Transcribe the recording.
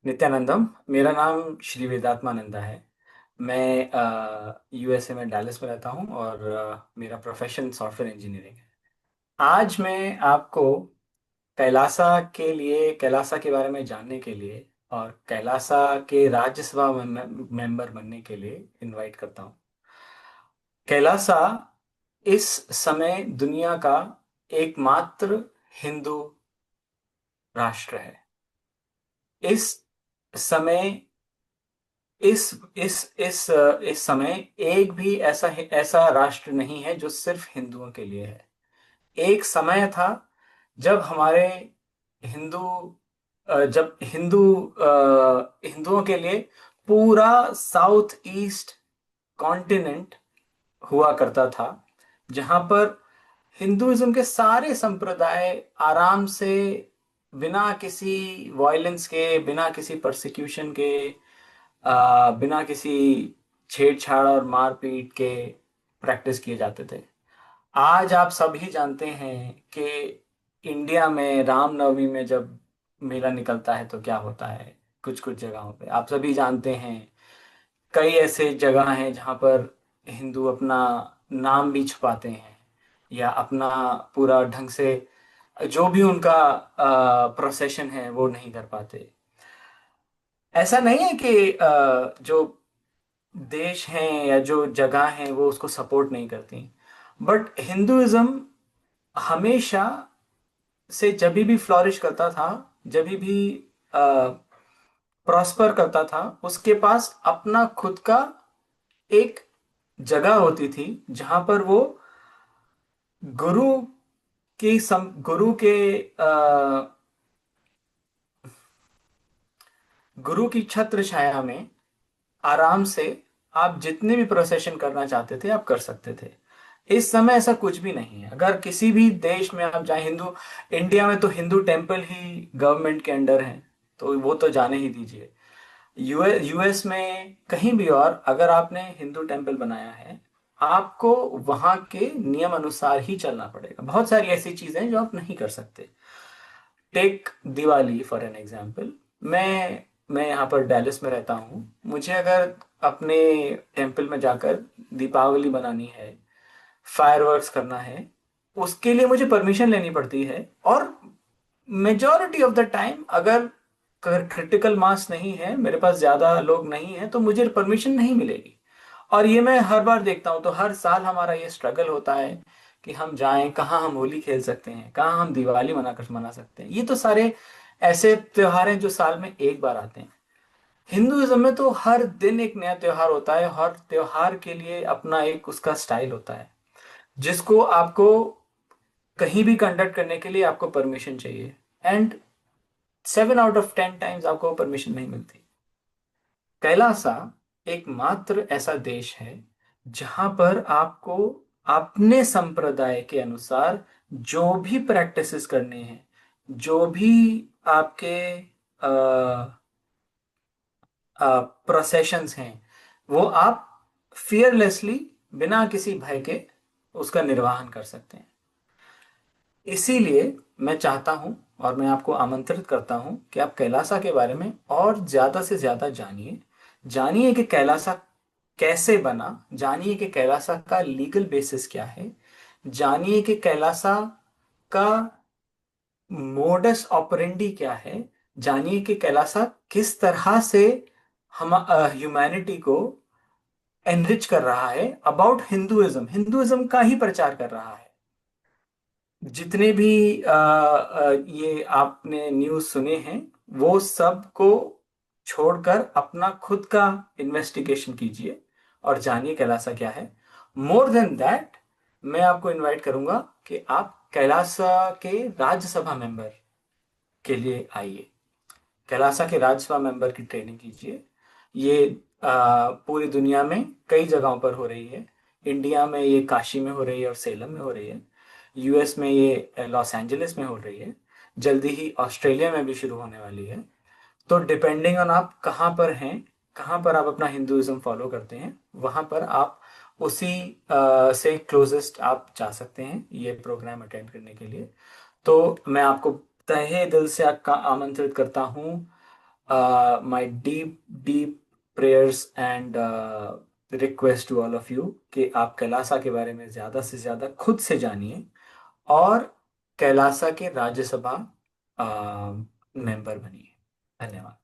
नित्यानंदम। मेरा नाम श्री वेदात्मानंदा है। मैं यूएसए में डैलस में रहता हूँ और मेरा प्रोफेशन सॉफ्टवेयर इंजीनियरिंग है। आज मैं आपको कैलासा के बारे में जानने के लिए और कैलासा के राज्यसभा मेंबर बनने के लिए इनवाइट करता हूँ। कैलासा इस समय दुनिया का एकमात्र हिंदू राष्ट्र है। इस समय इस समय एक भी ऐसा राष्ट्र नहीं है जो सिर्फ हिंदुओं के लिए है। एक समय था जब हमारे हिंदू जब हिंदुओं के लिए पूरा साउथ ईस्ट कॉन्टिनेंट हुआ करता था, जहां पर हिंदुइज्म के सारे संप्रदाय आराम से, बिना किसी वायलेंस के, बिना किसी परसिक्यूशन के, बिना किसी छेड़छाड़ और मारपीट के प्रैक्टिस किए जाते थे। आज आप सभी जानते हैं कि इंडिया में रामनवमी में जब मेला निकलता है तो क्या होता है। कुछ कुछ जगहों पे आप सभी जानते हैं, कई ऐसे जगह हैं जहाँ पर हिंदू अपना नाम भी छुपाते हैं या अपना पूरा ढंग से जो भी उनका प्रोसेशन है वो नहीं कर पाते। ऐसा नहीं है कि जो देश हैं या जो जगह हैं वो उसको सपोर्ट नहीं करती, बट हिंदुइज्म हमेशा से जब भी फ्लॉरिश करता था, जब भी प्रॉस्पर करता था, उसके पास अपना खुद का एक जगह होती थी जहां पर वो गुरु गुरु के गुरु की छत्र छाया में आराम से आप जितने भी प्रोसेशन करना चाहते थे आप कर सकते थे। इस समय ऐसा कुछ भी नहीं है। अगर किसी भी देश में आप जाएं, इंडिया में तो हिंदू टेम्पल ही गवर्नमेंट के अंडर है, तो वो तो जाने ही दीजिए। यूएस में कहीं भी और अगर आपने हिंदू टेम्पल बनाया है, आपको वहां के नियम अनुसार ही चलना पड़ेगा। बहुत सारी ऐसी चीजें हैं जो आप नहीं कर सकते। Take Diwali for an example. मैं यहाँ पर डैलस में रहता हूँ। मुझे अगर अपने टेम्पल में जाकर दीपावली बनानी है, फायरवर्क्स करना है, उसके लिए मुझे परमिशन लेनी पड़ती है। और मेजॉरिटी ऑफ द टाइम अगर क्रिटिकल मास नहीं है, मेरे पास ज्यादा लोग नहीं है, तो मुझे परमिशन नहीं मिलेगी। और ये मैं हर बार देखता हूँ, तो हर साल हमारा ये स्ट्रगल होता है कि हम जाएं कहाँ, हम होली खेल सकते हैं, कहाँ हम दिवाली मना सकते हैं। ये तो सारे ऐसे त्योहार हैं जो साल में एक बार आते हैं। हिंदुइज्म में तो हर दिन एक नया त्योहार होता है। हर त्योहार के लिए अपना एक उसका स्टाइल होता है, जिसको आपको कहीं भी कंडक्ट करने के लिए आपको परमिशन चाहिए। एंड 7 आउट ऑफ 10 टाइम्स आपको परमिशन नहीं मिलती। कैलासा एकमात्र ऐसा देश है जहां पर आपको अपने संप्रदाय के अनुसार जो भी प्रैक्टिसेस करने हैं, जो भी आपके प्रोसेशंस हैं, वो आप फियरलेसली, बिना किसी भय के उसका निर्वहन कर सकते हैं। इसीलिए मैं चाहता हूं और मैं आपको आमंत्रित करता हूं कि आप कैलासा के बारे में और ज्यादा से ज्यादा जानिए। जानिए कि कैलासा कैसे बना, जानिए कि कैलासा का लीगल बेसिस क्या है, जानिए कि कैलासा का मोडस ऑपरेंडी क्या है, जानिए कि कैलासा किस तरह से हम ह्यूमैनिटी को एनरिच कर रहा है, अबाउट हिंदुइज्म, हिंदुइज्म का ही प्रचार कर रहा है। जितने भी ये आपने न्यूज़ सुने हैं, वो सब को छोड़कर अपना खुद का इन्वेस्टिगेशन कीजिए और जानिए कैलासा क्या है। मोर देन दैट, मैं आपको इनवाइट करूंगा कि आप कैलासा के राज्यसभा मेंबर के लिए आइए। कैलासा के राज्यसभा मेंबर की ट्रेनिंग कीजिए। ये पूरी दुनिया में कई जगहों पर हो रही है। इंडिया में ये काशी में हो रही है और सेलम में हो रही है। यूएस में ये लॉस एंजलिस में हो रही है। जल्दी ही ऑस्ट्रेलिया में भी शुरू होने वाली है। तो डिपेंडिंग ऑन आप कहाँ पर हैं, कहाँ पर आप अपना हिंदुइज्म फॉलो करते हैं, वहाँ पर आप उसी से क्लोजेस्ट आप जा सकते हैं ये प्रोग्राम अटेंड करने के लिए। तो मैं आपको तहे दिल से आपका आमंत्रित करता हूँ my deep deep prayers and request to all of you कि आप कैलासा के बारे में ज़्यादा से ज़्यादा खुद से जानिए और कैलासा के राज्यसभा मेंबर बनिए। धन्यवाद।